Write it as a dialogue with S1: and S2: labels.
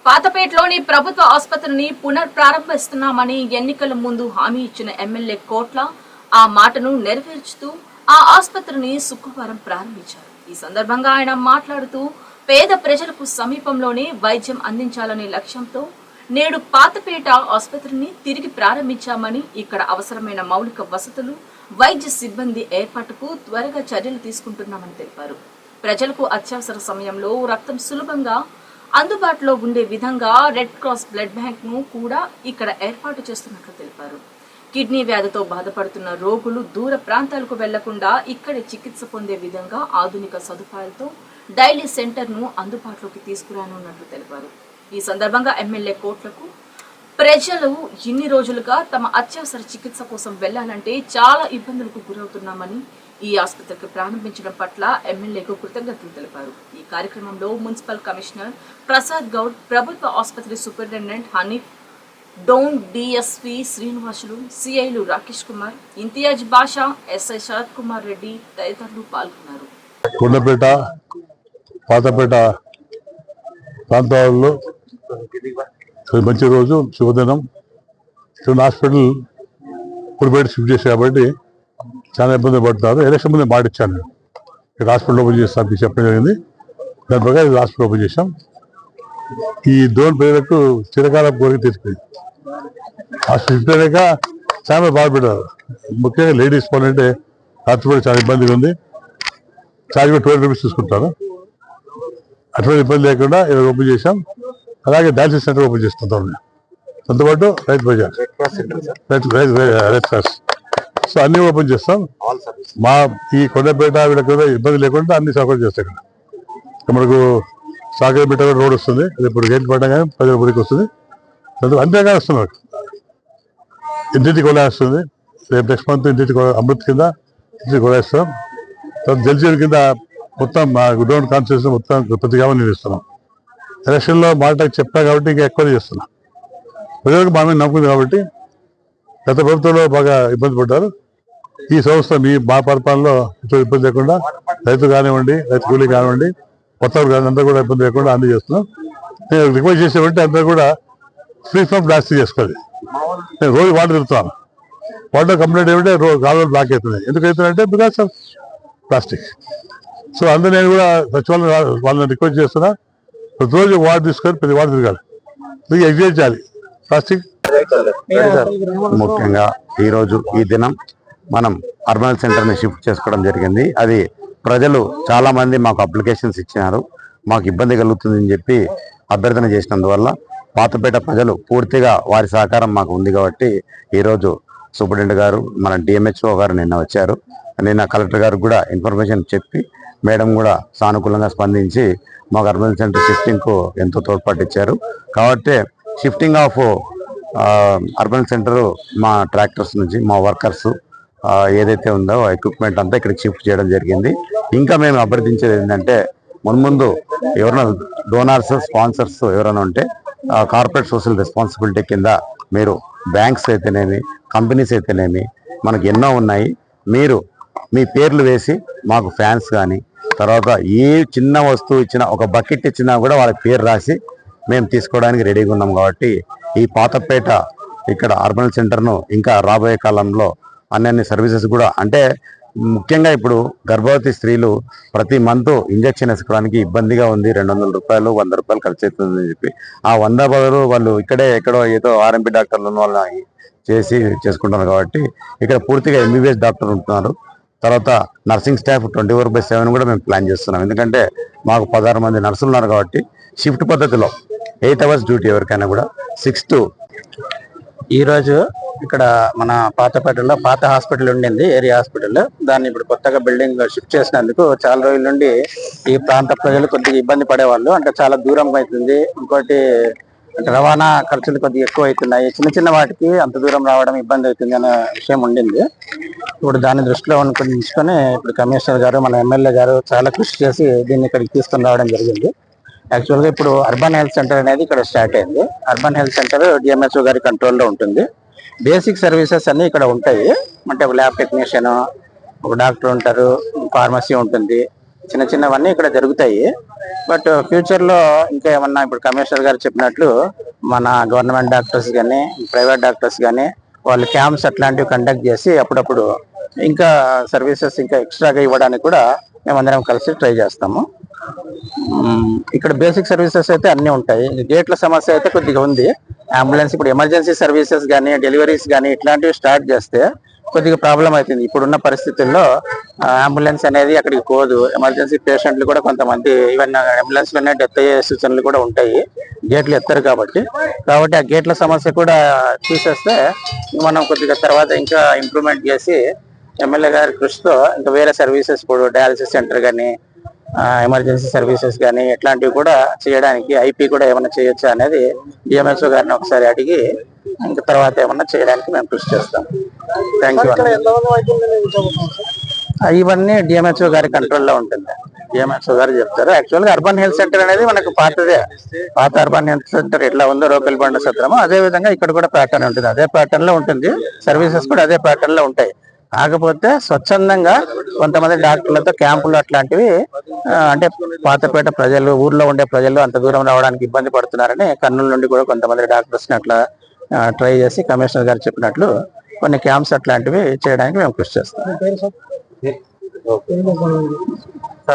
S1: పాతపేటలోని ప్రభుత్వ ఆసుపత్రిని పునఃప్రారంభిస్తున్నామని ఎన్నికల ముందు హామీ ఇచ్చిన ఎమ్మెల్యే కోట్ల ఆ మాటను నెరవేర్చుతూ ఆ ఆసుపత్రిని శుక్రవారం ప్రారంభించారు. ఈ సందర్భంగా ఆయన మాట్లాడుతూ పేద ప్రజలకు సమీపంలోనే వైద్యం అందించాలనే లక్ష్యంతో నేడు పాతపేట ఆసుపత్రిని తిరిగి ప్రారంభించామని, ఇక్కడ అవసరమైన మౌలిక వసతులు, వైద్య సిబ్బంది ఏర్పాటుకు త్వరగా చర్యలు తీసుకుంటున్నామని తెలిపారు. ప్రజలకు అత్యవసర సమయంలో రక్తం సులభంగా అందుబాటులో ఉండే విధంగా రెడ్ క్రాస్ బ్లడ్ బ్యాంక్ ను కూడా ఇక్కడ ఏర్పాటు చేస్తున్నట్లు తెలిపారు. కిడ్నీ వ్యాధితో బాధపడుతున్న రోగులు దూర ప్రాంతాలకు వెళ్లకుండా ఇక్కడే చికిత్స పొందే విధంగా ఆధునిక సదుపాయాలతో డైలీ సెంటర్ ను అందుబాటులోకి తీసుకురానున్నట్లు తెలిపారు. ఈ సందర్భంగా ఎమ్మెల్యే కోట్లకు ప్రజలు ఇన్ని రోజులుగా తమ అత్యవసర చికిత్స కోసం వెళ్లాలంటే చాలా ఇబ్బందులకు గురవుతున్నామని, ఈ ఆసుపత్రికి ప్రారంభించడం పట్ల ఎమ్మెల్యేకు కృతజ్ఞతలు తెలిపారు. ఈ కార్యక్రమంలో మున్సిపల్ కమిషనర్ ప్రసాద్ గౌడ్, ప్రభుత్వ ఆసుపత్రి సూపరింటెండెంట్ హనీఫ్, డోన్ డిఎస్పీ శ్రీనివాసులు, సిఐలు రాకేష్ కుమార్, ఇంతియాజ్ బాషా, ఎస్ఐ శరత్ కుమార్ రెడ్డి తదితరులు పాల్గొన్నారు.
S2: కొండపేట, పాతపేట ప్రాంతాల్లో మంచి రోజు, శుభదినం. హాస్పిటల్ ఇప్పుడు షిఫ్ట్ చేశారు కాబట్టి చాలా ఇబ్బంది పడుతున్నారు. ఎలక్షన్ ముందే మాట ఇచ్చాను, ఇక్కడ హాస్పిటల్ ఓపెన్ చేస్తాను చెప్పడం జరిగింది. దాని ప్రకారం హాస్పిటల్ ఓపెన్ చేశాం. ఈ డ్రోన్ ప్రజలకు చిరకాల కోరిక తీర్చిపోయింది. హాస్పిటల్ షిఫ్ట్ అయ్యాక చాలా బాధపడ్డారు. ముఖ్యంగా లేడీస్ పోవాలంటే రాత్రి కూడా చాలా ఇబ్బందిగా ఉంది. ఛార్జ్ కూడా 12 రూపీస్ తీసుకుంటారు. అటువంటి ఇబ్బంది లేకుండా ఇలా ఓపెన్ చేశాం. అలాగే డయాలసిస్ సెంటర్ ఓపెన్ చేసుకుంటాం. దాంతోపాటు Rythu Bazar, red cross, so అన్ని ఓపెన్ చేస్తాం. మా ఈ కొండపేట వీళ్ళకి ఇబ్బంది లేకుండా అన్ని సౌకర్యం చేస్తాం. ఇక్కడ మనకు సాగరపేట రోడ్ వస్తుంది, అది ఇప్పుడు గేట్ పడ్డా ప్రజల ఊరికి వస్తుంది. అంతేగా వస్తున్నారు. ఇంటింటికి కొలా వస్తుంది. రేపు నెక్స్ట్ మంత్ ఇంటింటి అమృత్ కింద ఇంటికి కొలేస్తాం. తర్వాత జల్జీవన్ కింద మొత్తం మా గుడ్డౌన్ కాన్స్టిట్యూషన్ మొత్తం ప్రతి గ్రామం నిర్మిస్తున్నాం. ఎలక్షన్లో మాట చెప్పా కాబట్టి ఇంకా ఎక్కువ చేస్తున్నాం. ప్రజలకు మా మీద నమ్ముకుంది కాబట్టి గత ప్రభుత్వంలో బాగా ఇబ్బంది పడ్డారు. ఈ సంస్థ మా పరిపాలనలో ఇటువంటి ఇబ్బంది లేకుండా రైతు కానివ్వండి, రైతు కూలీ కానివ్వండి, కొత్త కానీ అందరూ కూడా ఇబ్బంది లేకుండా అన్ని చేస్తున్నాం. నేను రిక్వెస్ట్ చేసేవంటే అందరూ కూడా ఫ్రీ ఫ్రమ్ ప్లాస్టిక్ చేసుకోవాలి. నేను రోజు వాటర్ తిరుగుతాను. వాటర్ కంప్లైంట్ ఏమంటే కాలువలు బ్లాక్ అవుతున్నాయి. ఎందుకు అవుతున్నాయంటే బికాస్ ఆఫ్ ప్లాస్టిక్. సో అందరూ నేను కూడా సచివాలయం వాళ్ళని రిక్వెస్ట్ చేస్తున్నా, ప్రతిరోజు వాటర్ తీసుకొని ప్రతి వాటర్ తిరగాలి, ఎగ్జైట్ చేయాలి ప్లాస్టిక్.
S3: ముఖ్యంగా ఈరోజు ఈ దినం మనం అర్బన్ సెంటర్ ని షిఫ్ట్ చేసుకోవడం జరిగింది. అది ప్రజలు చాలా మంది మాకు అప్లికేషన్స్ ఇచ్చినారు, మాకు ఇబ్బంది కలుగుతుందని చెప్పి అభ్యర్థన చేసినందువల్ల పాతపేట ప్రజలు పూర్తిగా వారి సహకారం మాకు ఉంది కాబట్టి ఈరోజు సూపరింటెండెంట్ గారు, మన డిఎంహెచ్ఓ గారు నిన్న వచ్చారు. నిన్న కలెక్టర్ గారు కూడా ఇన్ఫర్మేషన్ చెప్పి మేడం కూడా సానుకూలంగా స్పందించి మాకు అర్బన్ సెంటర్ షిఫ్టింగ్ కు ఎంతో తోడ్పాటు ఇచ్చారు. కాబట్టి షిఫ్టింగ్ ఆఫ్ అర్బన్ సెంటర్ మా ట్రాక్టర్స్ నుంచి మా వర్కర్స్ ఏదైతే ఉందో ఎక్విప్మెంట్ అంతా ఇక్కడికి షిఫ్ట్ చేయడం జరిగింది. ఇంకా మేము అభ్యర్థించేది ఏంటంటే ముందు ఎవరైనా డోనార్స్, స్పాన్సర్స్ ఎవరైనా ఉంటే కార్పొరేట్ సోషల్ రెస్పాన్సిబిలిటీ కింద మీరు బ్యాంక్స్ అయితేనేమి, కంపెనీస్ అయితేనేమి మనకు ఎన్నో ఉన్నాయి, మీరు మీ పేర్లు వేసి మాకు ఫ్యాన్స్ కానీ తర్వాత ఏ చిన్న వస్తువు ఇచ్చినా, ఒక బకెట్ ఇచ్చినా కూడా వాళ్ళకి పేరు రాసి మేము తీసుకోవడానికి రెడీగా ఉన్నాం. కాబట్టి ఈ పాతపేట ఇక్కడ అర్బన్ సెంటర్ను ఇంకా రాబోయే కాలంలో అన్ని సర్వీసెస్ కూడా, అంటే ముఖ్యంగా ఇప్పుడు గర్భవతి స్త్రీలు ప్రతి మంత్ ఇంజక్షన్ వేసుకోవడానికి ఇబ్బందిగా ఉంది. 200 రూపాయలు, 100 రూపాయలు ఖర్చు అవుతుందని చెప్పి ఆ 100 బదులు వాళ్ళు ఇక్కడే ఎక్కడో ఏదో ఆర్ఎంపీ డాక్టర్లు వాళ్ళని చేసుకుంటున్నారు. కాబట్టి ఇక్కడ పూర్తిగా ఎంబీబీఎస్ డాక్టర్ ఉంటున్నారు. తర్వాత నర్సింగ్ స్టాఫ్ 24/7 కూడా మేము ప్లాన్ చేస్తున్నాం. ఎందుకంటే మాకు 16 మంది నర్సులు ఉన్నారు కాబట్టి షిఫ్ట్ పద్ధతిలో 8 అవర్స్ డ్యూటీ ఎవరికైనా కూడా 6 to.
S4: ఈరోజు ఇక్కడ మన పాతపేటలో పాత హాస్పిటల్ ఉండింది, ఏరియా హాస్పిటల్. దాన్ని ఇప్పుడు కొత్తగా బిల్డింగ్ షిఫ్ట్ చేసినందుకు చాలా రోజుల నుండి ఈ ప్రాంత ప్రజలు కొద్దిగా ఇబ్బంది పడేవాళ్ళు. అంటే చాలా దూరం అవుతుంది, ఇంకోటి అంటే రవాణా ఖర్చులు కొద్దిగా ఎక్కువ అవుతున్నాయి, చిన్న చిన్న వాటికి అంత దూరం రావడం ఇబ్బంది అవుతుంది అనే విషయం ఉండింది. ఇప్పుడు దాన్ని దృష్టిలో ఉంచుకొని ఇప్పుడు కమిషనర్ గారు, మన ఎమ్మెల్యే గారు చాలా కృషి చేసి దీన్ని ఇక్కడికి తీసుకొని రావడం జరిగింది. యాక్చువల్గా ఇప్పుడు అర్బన్ హెల్త్ సెంటర్ అనేది ఇక్కడ స్టార్ట్ అయింది. అర్బన్ హెల్త్ సెంటర్ డిఎంహెచ్ఓ గారి కంట్రోల్లో ఉంటుంది. బేసిక్ సర్వీసెస్ అన్ని ఇక్కడ ఉంటాయి. అంటే ల్యాబ్ టెక్నీషియన్, ఒక డాక్టర్ ఉంటారు, ఫార్మసీ ఉంటుంది, చిన్న చిన్నవన్నీ ఇక్కడ జరుగుతాయి. బట్ ఫ్యూచర్ లో ఇంకా ఏమన్నా ఇప్పుడు కమిషనర్ గారు చెప్పినట్లు మన గవర్నమెంట్ డాక్టర్స్ కానీ ప్రైవేట్ డాక్టర్స్ కానీ వాళ్ళు క్యాంప్స్ అట్లాంటివి కండక్ట్ చేసి అప్పుడప్పుడు ఇంకా సర్వీసెస్ ఇంకా ఎక్స్ట్రాగా ఇవ్వడానికి కూడా మేమందరం కలిసి ట్రై చేస్తాము. ఇక్కడ బేసిక్ సర్వీసెస్ అయితే అన్ని ఉంటాయి. గేట్ల సమస్య అయితే కొద్దిగా ఉంది. అంబులెన్స్ ఇప్పుడు ఎమర్జెన్సీ సర్వీసెస్ కానీ డెలివరీస్ కానీ ఇట్లాంటివి స్టార్ట్ చేస్తే కొద్దిగా ప్రాబ్లం అవుతుంది. ఇప్పుడున్న పరిస్థితుల్లో అంబులెన్స్ అనేది అక్కడికి పోదు. ఎమర్జెన్సీ పేషెంట్లు కూడా కొంతమంది ఈవెన్ అంబులెన్స్ లోనే డెత్ అయ్యే సూచనలు కూడా ఉంటాయి, గేట్లు ఎత్తారు కాబట్టి. ఆ గేట్ల సమస్య కూడా తీసేస్తే మనం కొద్దిగా తర్వాత ఇంకా ఇంప్రూవ్మెంట్ చేసి ఎమ్మెల్యే గారి కృషితో ఇంకా వేరే సర్వీసెస్ ఇప్పుడు డయాలసిస్ సెంటర్ కానీ ఎమర్జెన్సీ సర్వీసెస్ కానీ ఇట్లాంటివి కూడా చేయడానికి ఐపీ కూడా ఏమైనా చేయొచ్చా అనేది డిఎంహెచ్ఓ గారిని ఒకసారి అడిగి ఇంకా తర్వాత ఏమన్నా చేయడానికి మేము కృషి చేస్తాం. Thank you. ఇవన్నీ డిఎంహెచ్ఓ గారి కంట్రోల్లో ఉంటుంది. డిఎంహెచ్ఓ గారు చెప్తారు. యాక్చువల్ గా అర్బన్ హెల్త్ సెంటర్ అనేది మనకు పాత అర్బన్ హెల్త్ సెంటర్ ఎట్లా ఉందో రోకల్బండ సత్రమో అదే విధంగా ఇక్కడ కూడా ప్యాటర్న్ ఉంటుంది. అదే ప్యాటర్న్ లో ఉంటుంది. సర్వీసెస్ కూడా అదే ప్యాటర్న్ లో ఉంటాయి. కాకపోతే స్వచ్ఛందంగా కొంతమంది డాక్టర్లతో క్యాంపులు అట్లాంటివి అంటే పాతపేట ప్రజలు ఊర్లో ఉండే ప్రజలు అంత దూరం రావడానికి ఇబ్బంది పడుతున్నారని కర్నూలు నుండి కూడా కొంతమంది డాక్టర్స్ అట్లా ట్రై చేసి కమిషనర్ గారు చెప్పినట్లు కొన్ని క్యాంప్స్ అట్లాంటివి చేయడానికి మేము కృషి చేస్తాం.